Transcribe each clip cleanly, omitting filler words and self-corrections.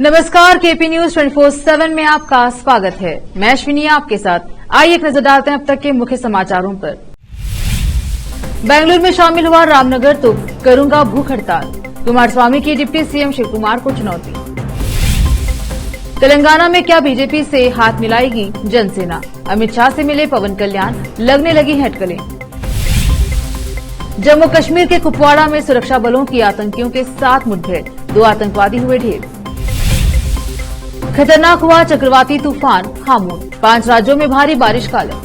नमस्कार, KP news 24/7 में आपका स्वागत है। मैं अश्विनी आपके साथ। आइए एक नजर डालते हैं अब तक के मुख्य समाचारों पर। बेंगलुरु में शामिल हुआ रामनगर तो करूंगा भूख हड़ताल, कुमारस्वामी की डिप्टी सीएम शिव कुमार को चुनौती। तेलंगाना में क्या बीजेपी से हाथ मिलाएगी जनसेना, अमित शाह से मिले पवन कल्याण, लगने लगी हैं अटकलें। जम्मू कश्मीर के कुपवाड़ा में सुरक्षा बलों की आतंकियों के साथ मुठभेड़, 2 आतंकवादी हुए ढेर। खतरनाक हुआ चक्रवाती तूफान हामून, 5 राज्यों में भारी बारिश का अलर्ट।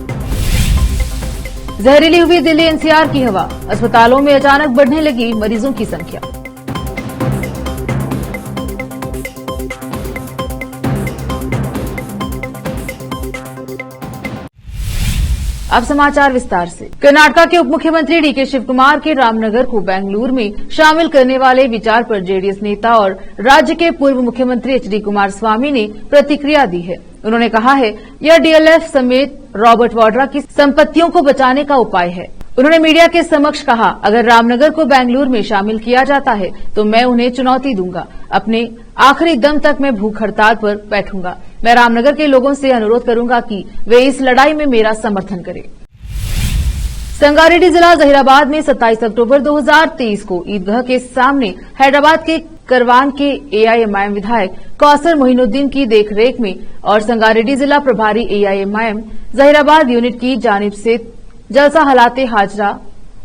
जहरीली हुई दिल्ली एनसीआर की हवा, अस्पतालों में अचानक बढ़ने लगी मरीजों की संख्या। अब समाचार विस्तार से। कर्नाटक के उप मुख्यमंत्री डीके शिव कुमार के रामनगर को बेंगलुरु में शामिल करने वाले विचार पर जेडीएस नेता और राज्य के पूर्व मुख्यमंत्री एचडी कुमारस्वामी ने प्रतिक्रिया दी है। उन्होंने कहा है, यह डीएलएफ समेत रॉबर्ट वाड्रा की संपत्तियों को बचाने का उपाय है। उन्होंने मीडिया के समक्ष कहा, अगर रामनगर को बेंगलुरु में शामिल किया जाता है तो मैं उन्हें चुनौती दूंगा। अपने आखिरी दम तक मैं भूख हड़ताल पर बैठूंगा। मैं रामनगर के लोगों से अनुरोध करूंगा कि वे इस लड़ाई में मेरा समर्थन करें। संगारेड्डी जिला जहीराबाद में 27 अक्टूबर 2023 को ईदगाह के सामने हैदराबाद के करवान के एआईएमआईएम विधायक कौसर मोइनुद्दीन की देखरेख में और संगारेड्डी जिला प्रभारी एआईएमआईएम जहीराबाद यूनिट की जानिब से जलसा हलाते हाजरा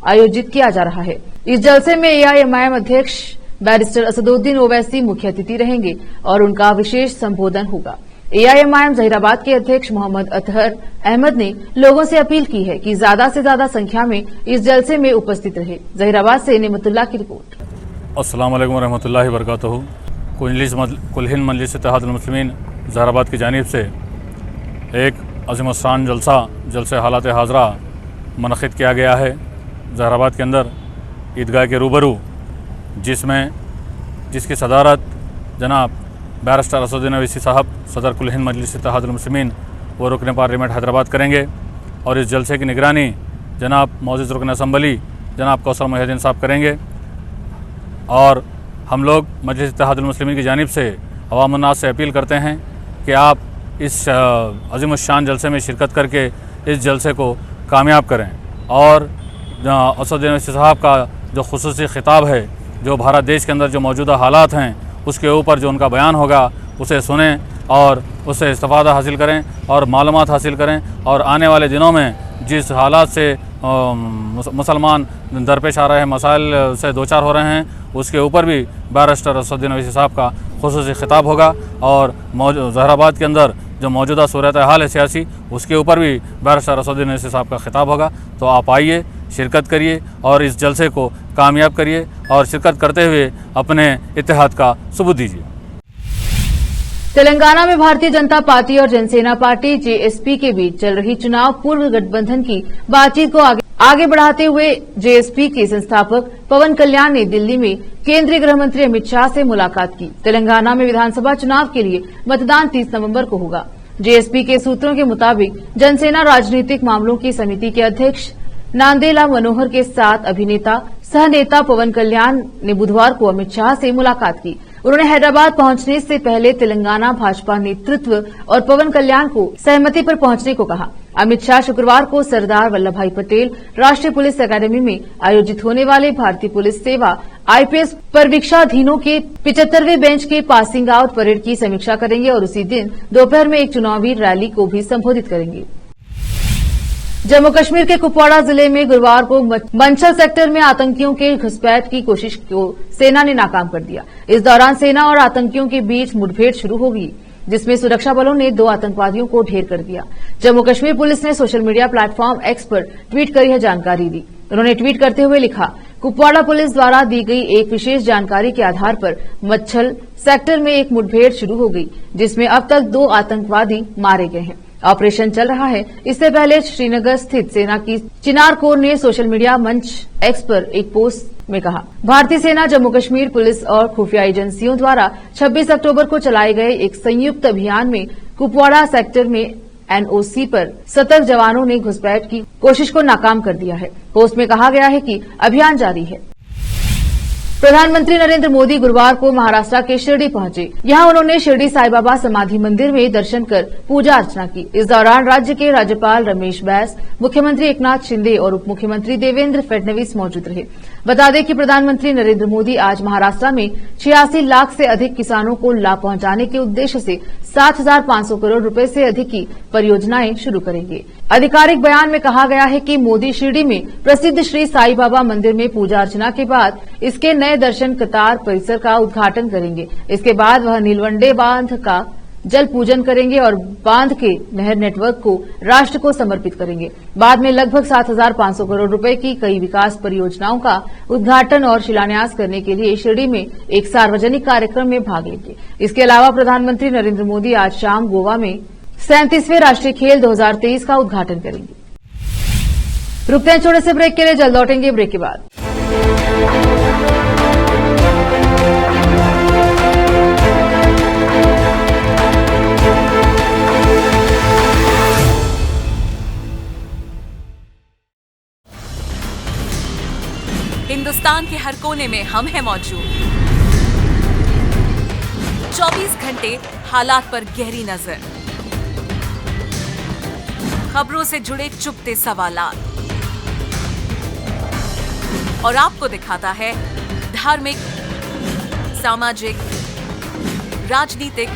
आयोजित किया जा रहा है। इस जलसे में एआईएमआईएम अध्यक्ष बैरिस्टर असदुद्दीन ओवैसी मुख्य अतिथि रहेंगे और उनका विशेष संबोधन होगा। एआईएमआईएम जहीराबाद के अध्यक्ष मोहम्मद अतहर अहमद ने लोगों से अपील की है कि ज्यादा से ज्यादा संख्या में इस जलसे में उपस्थित रहे। जहीराबाद से नेमतुल्लाह की रिपोर्ट। अस्सलाम वालेकुम रहमतुल्लाहि व बरकातहू। कुल हिंद मजलिस इत्तेहादुल मुस्लिमीन जहीराबाद की जानिब से एक अज़ीमुस्शान जलसे हालात हाजरा मुनक़िद किया गया है जहीराबाद के अंदर ईदगाह के रूबरू, जिसकी सदारत जनाब बैरिस्टर असदुद्दीन ओवैसी साहब सदर कुल हिंद मजलिस इत्तेहादुल मुस्लिमीन व रुकन पार्लियामेंट हैदराबाद करेंगे और इस जलसे की निगरानी जनाब मौजूद रुकन असम्बली जनाब कौसर मोइनुद्दीन साहब करेंगे। और हम लोग मजलिस इत्तेहादुल मुस्लिमीन की जानिब से अवाम उन्नास से अपील करते हैं कि आप इस अज़ीमुस्शान जलसे में शिरकत करके इस जलसे को कामयाब करें और असदुद्दीन ओवैसी साहब का जो खुसूसी खिताब है, जो भारत देश के अंदर जो मौजूदा हालात हैं उसके ऊपर जो उनका बयान होगा उसे सुनें और उससे इस्तिफ़ादा हासिल करें और मालूमात हासिल करें। और आने वाले दिनों में जिस हालात से मुसलमान दरपेश आ रहे हैं, मसाइल से दो चार हो रहे हैं, उसके ऊपर भी बैरिस्टर असदुद्दीन ओवैसी साहब का खुसूसी खिताब होगा और जहीराबाद के अंदर जो मौजूदा सूरत हाल है सियासी, उसके ऊपर भी बैरिस्टर असदुद्दीन ओवैसी साहब का खिताब होगा। तो आप आइए, शिरकत करिए और इस जलसे को कामयाब करिए और शिरकत करते हुए अपने इत्तेहाद का सबूत दीजिए। तेलंगाना में भारतीय जनता पार्टी और जनसेना पार्टी जेएसपी के बीच चल रही चुनाव पूर्व गठबंधन की बातचीत को आगे बढ़ाते हुए जेएसपी के संस्थापक पवन कल्याण ने दिल्ली में केंद्रीय गृह मंत्री अमित शाह से मुलाकात की। तेलंगाना में विधानसभा चुनाव के लिए मतदान 30 नवंबर को होगा। जेएसपी के सूत्रों के मुताबिक जनसेना राजनीतिक मामलों की समिति के अध्यक्ष नांदेला मनोहर के साथ अभिनेता सह नेता पवन कल्याण ने बुधवार को अमित शाह से मुलाकात की। उन्होंने हैदराबाद पहुंचने से पहले तेलंगाना भाजपा नेतृत्व और पवन कल्याण को सहमति पर पहुंचने को कहा। अमित शाह शुक्रवार को सरदार वल्लभ भाई पटेल राष्ट्रीय पुलिस अकादमी में आयोजित होने वाले भारतीय पुलिस सेवा आईपीएस परीक्षाधीनों के 75वें बेंच के पासिंग आउट परेड की समीक्षा करेंगे और उसी दिन दोपहर में एक चुनावी रैली को भी संबोधित करेंगे। जम्मू कश्मीर के कुपवाड़ा जिले में गुरुवार को मंचल सेक्टर में आतंकियों के घुसपैठ की कोशिश को सेना ने नाकाम कर दिया। इस दौरान सेना और आतंकियों के बीच मुठभेड़ शुरू हो गई, जिसमें सुरक्षा बलों ने 2 आतंकवादियों को ढेर कर दिया। जम्मू कश्मीर पुलिस ने सोशल मीडिया प्लेटफॉर्म एक्स पर ट्वीट कर यह जानकारी दी। उन्होंने ट्वीट करते हुए लिखा, कुपवाड़ा पुलिस द्वारा दी गई एक विशेष जानकारी के आधार पर मच्छल सेक्टर में एक मुठभेड़ शुरू हो गई, जिसमें अब तक 2 आतंकवादी मारे गए हैं। ऑपरेशन चल रहा है। इससे पहले श्रीनगर स्थित सेना की चिनार कोर ने सोशल मीडिया मंच एक्स पर एक पोस्ट में कहा, भारतीय सेना, जम्मू कश्मीर पुलिस और खुफिया एजेंसियों द्वारा 26 अक्टूबर को चलाए गए एक संयुक्त अभियान में कुपवाड़ा सेक्टर में एनओसी पर सतर्क जवानों ने घुसपैठ की कोशिश को नाकाम कर दिया है। पोस्ट में कहा गया है कि अभियान जारी है। प्रधानमंत्री नरेंद्र मोदी गुरुवार को महाराष्ट्र के शिरडी पहुंचे। यहां उन्होंने शिरडी साई बाबा समाधि मंदिर में दर्शन कर पूजा अर्चना की। इस दौरान राज्य के राज्यपाल रमेश बैस, मुख्यमंत्री एकनाथ शिंदे और उप मुख्यमंत्री देवेंद्र फडणवीस मौजूद रहे। बता दें कि प्रधानमंत्री नरेंद्र मोदी आज महाराष्ट्र में 86 लाख से अधिक किसानों को लाभ पहुंचाने के उद्देश्य से 7,500 करोड़ रुपए से अधिक की परियोजनाएं शुरू करेंगे। आधिकारिक बयान में कहा गया है कि मोदी शिरडी में प्रसिद्ध श्री साई बाबा मंदिर में पूजा अर्चना के बाद इसके नए दर्शन कतार परिसर का उद्घाटन करेंगे। इसके बाद वह नीलवंडे बांध का जल पूजन करेंगे और बांध के नहर नेटवर्क को राष्ट्र को समर्पित करेंगे। बाद में लगभग 7,500 करोड़ रुपए की कई विकास परियोजनाओं का उद्घाटन और शिलान्यास करने के लिए शिरडी में एक सार्वजनिक कार्यक्रम में भाग लेंगे। इसके अलावा प्रधानमंत्री नरेंद्र मोदी आज शाम गोवा में 37वें राष्ट्रीय खेल 2023 का उद्घाटन करेंगे। रुकते हैं छोटे से ब्रेक के लिए, जल्द लौटेंगे ब्रेक के बाद। हिंदुस्तान के हर कोने में हम हैं मौजूद। 24 घंटे हालात पर गहरी नजर, खबरों से जुड़े चुपते सवालात और आपको दिखाता है धार्मिक, सामाजिक, राजनीतिक,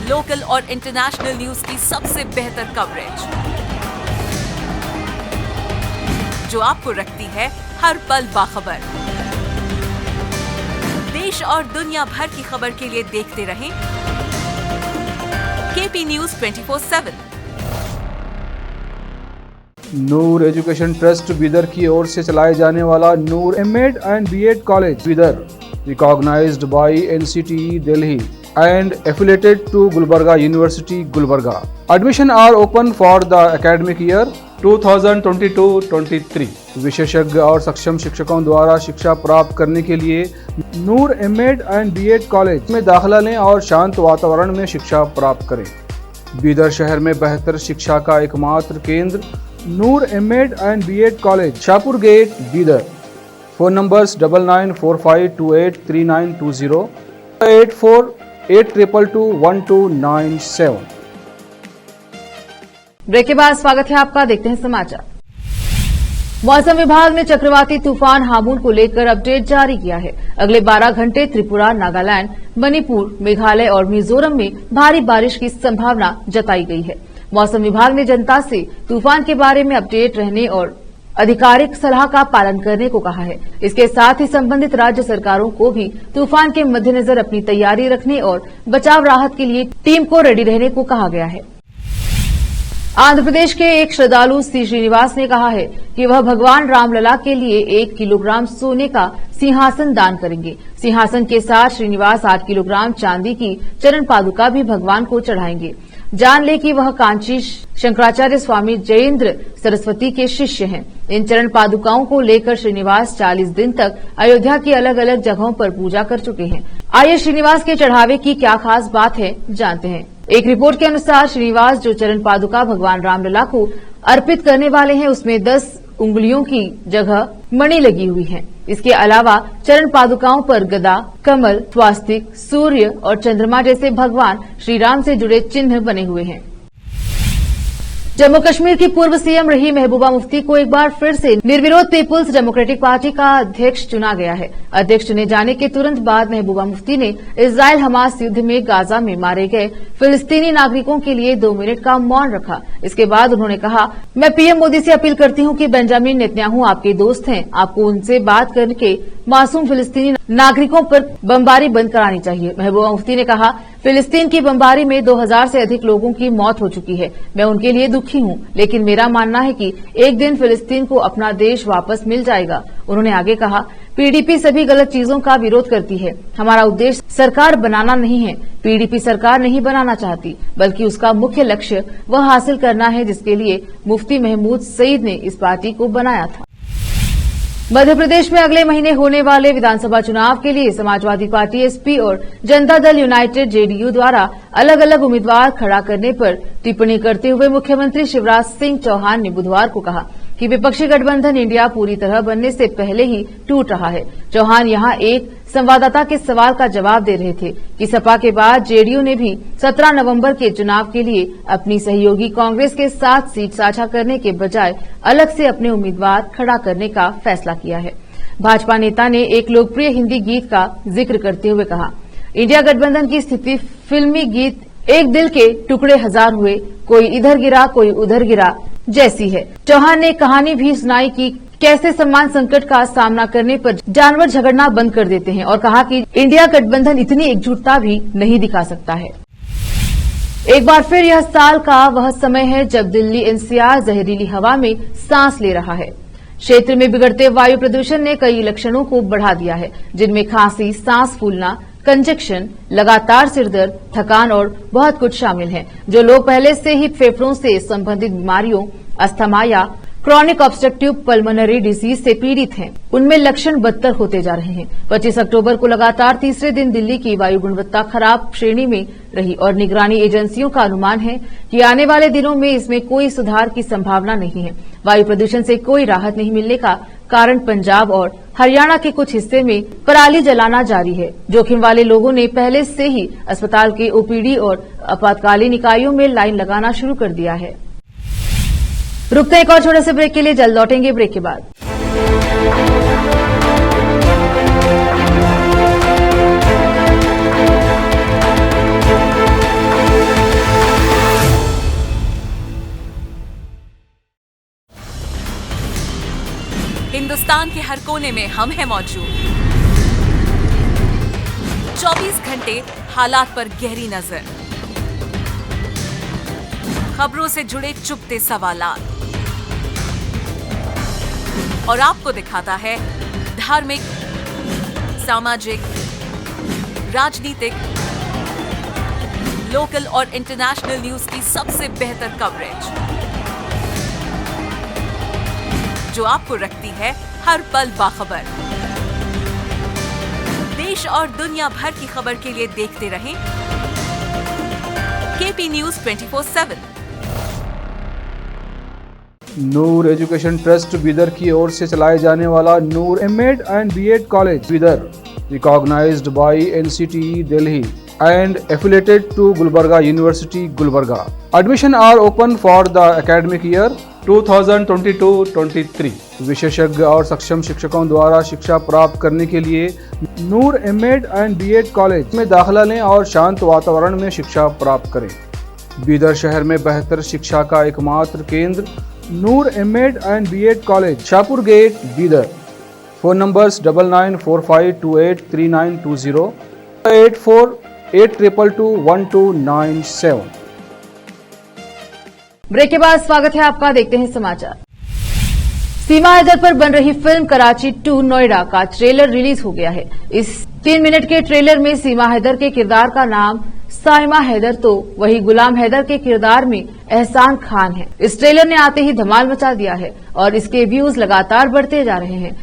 लोकल और इंटरनेशनल न्यूज की सबसे बेहतर कवरेज जो आपको रखती है हर पल बाखबर। देश और दुनिया भर की खबर के लिए देखते रहें KP news 24/7। Noor education trust Bidar की ओर से चलाए जाने वाला Noor M Ed and B Ed college Bidar, recognised by NCTE Delhi and affiliated to Gulbarga University, Gulbarga. Admission are open for the academic year 2022-23. विशेषज्ञ और सक्षम शिक्षकों द्वारा शिक्षा प्राप्त करने के लिए नूर एमएड एंड बीएड कॉलेज में दाखिला लें और शांत वातावरण में शिक्षा प्राप्त करें। बीदर शहर में बेहतर शिक्षा का एकमात्र केंद्र Noor M Ed and B Ed college, Shahpur gate, Bidar. Phone numbers 9945283920, 8482221297। Break के बाद स्वागत है आपका, देखते हैं समाचार। मौसम विभाग ने चक्रवाती तूफान हामुन को लेकर अपडेट जारी किया है। अगले 12 घंटे त्रिपुरा, नागालैंड, मणिपुर, मेघालय और मिजोरम में भारी बारिश की संभावना जताई गई है। मौसम विभाग ने जनता से तूफान के बारे में अपडेट रहने और आधिकारिक सलाह का पालन करने को कहा है। इसके साथ ही संबंधित राज्य सरकारों को भी तूफान के मद्देनजर अपनी तैयारी रखने और बचाव राहत के लिए टीम को रेडी रहने को कहा गया है। आंध्र प्रदेश के एक श्रद्धालु सी श्रीनिवास ने कहा है कि वह भगवान रामलला के लिए 1 किलोग्राम सोने का सिंहासन दान करेंगे। सिंहासन के साथ श्रीनिवास 8 किलोग्राम चांदी की चरण पादुका भी भगवान को चढ़ाएंगे। जान ले कि वह कांची शंकराचार्य स्वामी जयेंद्र सरस्वती के शिष्य हैं। इन चरण पादुकाओं को लेकर श्रीनिवास 40 दिन तक अयोध्या की अलग अलग जगहों पर पूजा कर चुके हैं। आइए श्रीनिवास के चढ़ावे की क्या खास बात है, जानते हैं। एक रिपोर्ट के अनुसार श्रीनिवास जो चरण पादुका भगवान रामलला को अर्पित करने वाले हैं, उसमें 10 उंगलियों की जगह मणि लगी हुई है। इसके अलावा चरण पादुकाओं पर गदा, कमल, स्वास्तिक, सूर्य और चंद्रमा जैसे भगवान श्री राम से जुड़े चिन्ह बने हुए हैं। जम्मू कश्मीर की पूर्व सीएम रही महबूबा मुफ्ती को एक बार फिर से निर्विरोध पीपुल्स डेमोक्रेटिक पार्टी का अध्यक्ष चुना गया है। अध्यक्ष चुने जाने के तुरंत बाद महबूबा मुफ्ती ने इजराइल हमास युद्ध में गाजा में मारे गए फिलिस्तीनी नागरिकों के लिए 2 मिनट का मौन रखा। इसके बाद उन्होंने कहा, मैं पीएम मोदी से अपील करती हूं कि बेंजामिन नेतन्याहू आपके दोस्त हैं, आपको उनसे बात करके मासूम फिलिस्तीनी नागरिकों पर बमबारी बंद करानी चाहिए। महबूबा मुफ्ती ने कहा, फिलिस्तीन की बमबारी में 2000 से अधिक लोगों की मौत हो चुकी है। मैं उनके लिए दुखी हूं, लेकिन मेरा मानना है कि एक दिन फिलिस्तीन को अपना देश वापस मिल जाएगा। उन्होंने आगे कहा, पीडीपी सभी गलत चीजों का विरोध करती है। हमारा उद्देश्य सरकार बनाना नहीं है। पीडीपी सरकार नहीं बनाना चाहती, बल्कि उसका मुख्य लक्ष्य वह हासिल करना है जिसके लिए मुफ्ती महमूद सईद ने इस पार्टी को बनाया था। मध्य प्रदेश में अगले महीने होने वाले विधानसभा चुनाव के लिए समाजवादी पार्टी एसपी और जनता दल यूनाइटेड जेडीयू द्वारा अलग अलग उम्मीदवार खड़ा करने पर टिप्पणी करते हुए मुख्यमंत्री शिवराज सिंह चौहान ने बुधवार को कहा कि कि विपक्षी गठबंधन इंडिया पूरी तरह बनने से पहले ही टूट रहा है। चौहान यहां एक संवाददाता के सवाल का जवाब दे रहे थे कि सपा के बाद जेडीयू ने भी 17 नवंबर के चुनाव के लिए अपनी सहयोगी कांग्रेस के साथ सीट साझा करने के बजाय अलग से अपने उम्मीदवार खड़ा करने का फैसला किया है। भाजपा नेता ने एक लोकप्रिय हिंदी गीत का जिक्र करते हुए कहा, इंडिया गठबंधन की स्थिति फिल्मी गीत एक दिल के टुकड़े हजार हुए, कोई इधर गिरा कोई उधर गिरा जैसी है। चौहान ने कहानी भी सुनाई कि कैसे सम्मान संकट का सामना करने पर जानवर झगड़ना बंद कर देते हैं और कहा कि इंडिया गठबंधन इतनी एकजुटता भी नहीं दिखा सकता है। एक बार फिर यह साल का वह समय है जब दिल्ली एनसीआर जहरीली हवा में सांस ले रहा है। क्षेत्र में बिगड़ते वायु प्रदूषण ने कई लक्षणों को बढ़ा दिया है, जिनमें खांसी, सांस फूलना, कंजक्शन, लगातार सिरदर्द, थकान और बहुत कुछ शामिल है। जो लोग पहले से ही फेफड़ों से संबंधित बीमारियों, अस्थमा या क्रॉनिक ऑब्स्ट्रक्टिव पल्मोनरी डिजीज से पीड़ित हैं, उनमें लक्षण बदतर होते जा रहे हैं। 25 अक्टूबर को लगातार तीसरे दिन दिल्ली की वायु गुणवत्ता खराब श्रेणी में रही और निगरानी एजेंसियों का अनुमान है कि आने वाले दिनों में इसमें कोई सुधार की संभावना नहीं है। वायु प्रदूषण से कोई राहत नहीं मिलने का कारण पंजाब और हरियाणा के कुछ हिस्से में पराली जलाना जारी है। जोखिम वाले लोगों ने पहले से ही अस्पताल के ओपीडी और आपातकालीन इकाइयों में लाइन लगाना शुरू कर दिया है। रुकते एक और छोटे से ब्रेक के लिए, जल्द लौटेंगे ब्रेक के बाद। हिंदुस्तान के हर कोने में हम हैं मौजूद। 24 घंटे हालात पर गहरी नजर, खबरों से जुड़े चुपते सवालात और आपको दिखाता है धार्मिक, सामाजिक, राजनीतिक, लोकल और इंटरनेशनल न्यूज की सबसे बेहतर कवरेज, जो आपको रखती है हर पल बाखबर। देश और दुनिया भर की खबर के लिए देखते रहें KP news 24/7। Noor education trust Bidar की ओर से चलाए जाने वाला Noor M Ed and B Ed college Bidar, recognised by NCTE Delhi and affiliated to Gulbarga University, Gulbarga. Admission are open for the academic year 2022-23. विशेषज्ञ और सक्षम शिक्षकों द्वारा शिक्षा प्राप्त करने के लिए नूर एमएड एंड बीएड कॉलेज में दाखिला लें और शांत वातावरण में शिक्षा प्राप्त करें। बीदर शहर में बेहतर शिक्षा का एकमात्र केंद्र Noor M Ed and B Ed college, Shahpur gate, Bidar. Phone numbers 9945283920, 8482221297। Break के बाद स्वागत है आपका, देखते हैं समाचार। सीमा हैदर पर बन रही फिल्म कराची 2 नोएडा का ट्रेलर रिलीज हो गया है। इस 3 मिनट के ट्रेलर में सीमा हैदर के किरदार का नाम साइमा हैदर तो वही गुलाम हैदर के किरदार में एहसान खान है। इस ट्रेलर ने आते ही धमाल मचा दिया है और इसके व्यूज लगातार बढ़ते जा रहे हैं।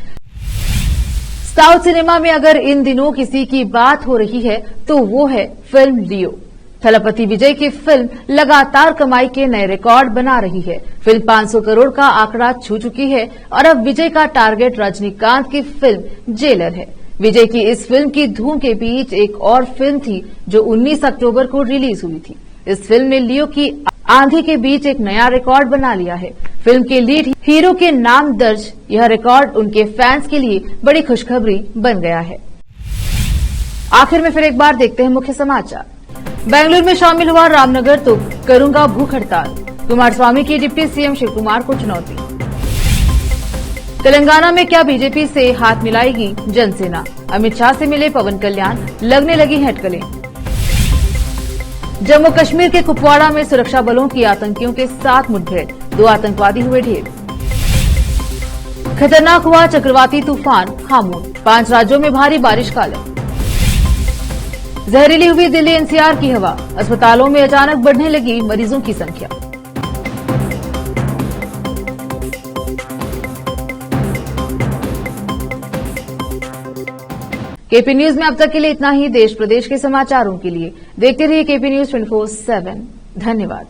साउथ सिनेमा में अगर इन दिनों किसी की बात हो रही है तो वो है फिल्म लियो। थलपति विजय की फिल्म लगातार कमाई के नए रिकॉर्ड बना रही है। फिल्म 500 करोड़ का आंकड़ा छू चुकी है और अब विजय का टारगेट रजनीकांत की फिल्म जेलर है। विजय की इस फिल्म की धूम के बीच एक और फिल्म थी जो 19 अक्टूबर को रिलीज हुई थी। इस फिल्म ने लियो की आंधी के बीच एक नया रिकॉर्ड बना लिया है। फिल्म के लीड हीरो के नाम दर्ज यह रिकॉर्ड उनके फैंस के लिए बड़ी खुशखबरी बन गया है। आखिर में फिर एक बार देखते हैं मुख्य समाचार। बेंगलुरु में शामिल हुआ रामनगर तो करूंगा भूख हड़ताल, कुमारस्वामी की डिप्टी सीएम शिव कुमार को चुनौती। तेलंगाना में क्या बीजेपी से हाथ मिलाएगी जनसेना, अमित शाह से मिले पवन कल्याण, लगने लगी हटकलें। जम्मू कश्मीर के कुपवाड़ा में सुरक्षा बलों की आतंकियों के साथ मुठभेड़, 2 आतंकवादी हुए ढेर। खतरनाक हुआ चक्रवाती तूफान हामून, 5 राज्यों में भारी बारिश का अलर्ट। जहरीली हुई दिल्ली एनसीआर की हवा, अस्पतालों में अचानक बढ़ने लगी मरीजों की संख्या। केपी न्यूज में अब तक के लिए इतना ही। देश प्रदेश के समाचारों के लिए देखते रहिए केपी न्यूज 24/7। धन्यवाद।